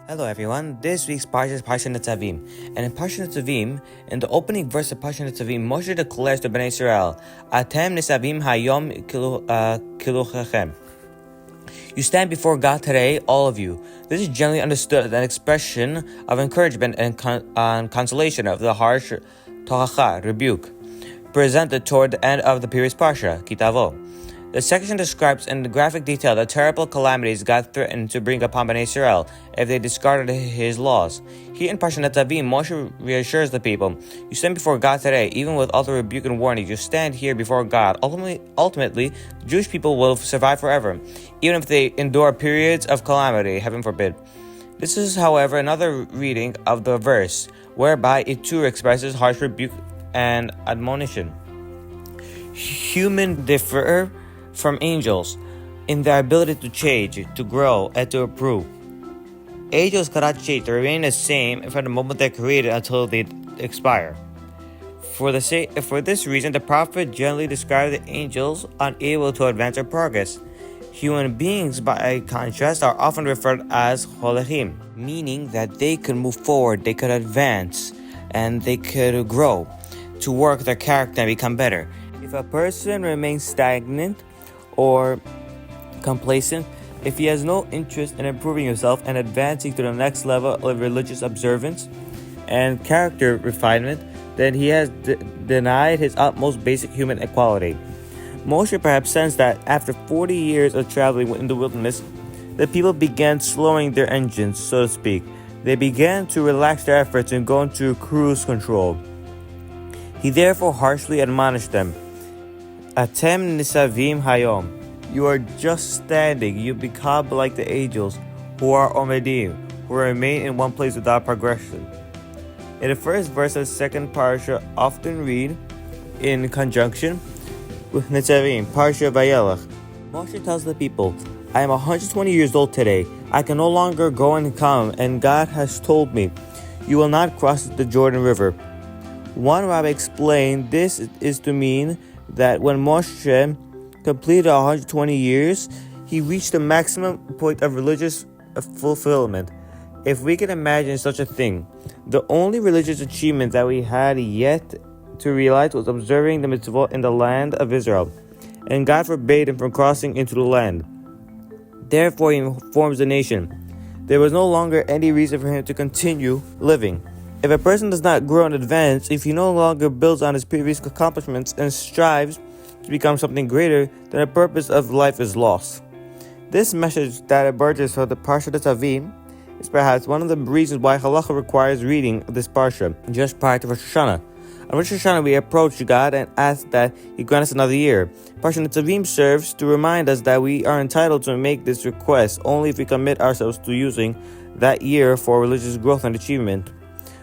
Hello everyone, this week's Parsha is Parsha Nitzavim. And in Parsha Nitzavim, in the opening verse of Parsha Nitzavim, Moshe declares to Bnei Israel, Atem Nitzavim hayom kiluchachem. You stand before God today, all of you. This is generally understood as an expression of encouragement and consolation of the harsh tochacha, rebuke, presented toward the end of the previous Parsha, Kitavo. The section describes in graphic detail the terrible calamities God threatened to bring upon Bnei Israel if they discarded His laws. Here in Parsha Nitzavim, Moshe reassures the people, you stand before God today, even with all the rebuke and warning, you stand here before God. Ultimately, the Jewish people will survive forever, even if they endure periods of calamity, heaven forbid. This is, however, another reading of the verse, whereby it too expresses harsh rebuke and admonition. Humans differ from angels in their ability to change, to grow, and to improve. Angels cannot change, they remain the same from the moment they're created until they expire. For this reason, the prophet generally describes the angels unable to advance or progress. Human beings, by contrast, are often referred as holechim, meaning that they could move forward, they could advance, and they could grow, to work their character and become better. If a person remains stagnant or complacent, if he has no interest in improving himself and advancing to the next level of religious observance and character refinement, then he has denied his utmost basic human equality. Moshe perhaps sensed that after 40 years of traveling in the wilderness, the people began slowing their engines, so to speak. They began to relax their efforts and go into cruise control. He therefore harshly admonished them, Atem Nitzavim hayom. You are just standing. You become like the angels, who are omedim, who remain in one place without progression. In the first verse of the second Parsha, often read in conjunction with Nitzavim, Parsha Vayelach. Moshe tells the people, I am 120 years old today. I can no longer go and come, and God has told me, you will not cross the Jordan River. One rabbi explained this is to mean that when Moshe completed 120 years, he reached the maximum point of religious fulfillment. If we can imagine such a thing, the only religious achievement that we had yet to realize was observing the mitzvot in the land of Israel, and God forbade him from crossing into the land. Therefore, he informs the nation. There was no longer any reason for him to continue living. If a person does not grow and advance, if he no longer builds on his previous accomplishments and strives to become something greater, then the purpose of life is lost. This message that emerges from the Parsha Nitzavim is perhaps one of the reasons why Halacha requires reading of this Parsha just prior to Rosh Hashanah. On Rosh Hashanah, we approach God and ask that He grant us another year. Parsha Nitzavim serves to remind us that we are entitled to make this request only if we commit ourselves to using that year for religious growth and achievement.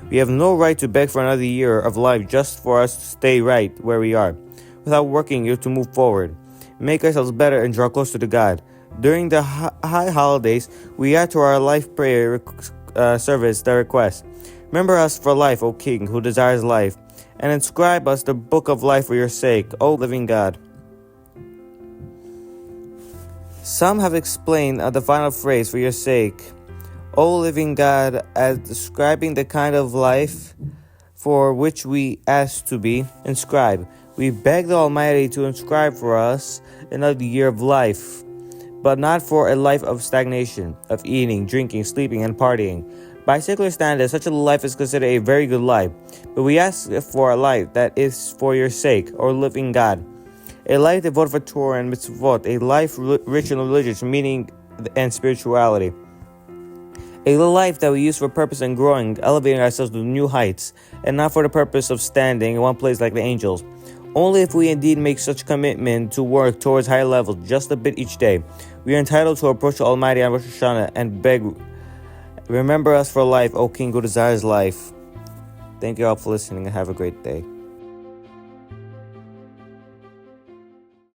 We have no right to beg for another year of life just for us to stay right where we are, without working to move forward, make ourselves better and draw closer to God. During the high holidays, we add to our life prayer service the request, remember us for life, O King, who desires life, and inscribe us the book of life for your sake, O living God. Some have explained the final phrase, for your sake, O living God, as describing the kind of life for which we ask to be inscribed. We beg the Almighty to inscribe for us another year of life, but not for a life of stagnation, of eating, drinking, sleeping, and partying. By secular standards, such a life is considered a very good life, but we ask for a life that is for your sake, O living God. A life devoted for Torah and mitzvot, a life rich in religious meaning and spirituality. A life that we use for purpose and growing, elevating ourselves to new heights, and not for the purpose of standing in one place like the angels. Only if we indeed make such commitment to work towards higher levels just a bit each day, we are entitled to approach the Almighty on Rosh Hashanah and beg, remember us for life, O King who desires life. Thank you all for listening and have a great day.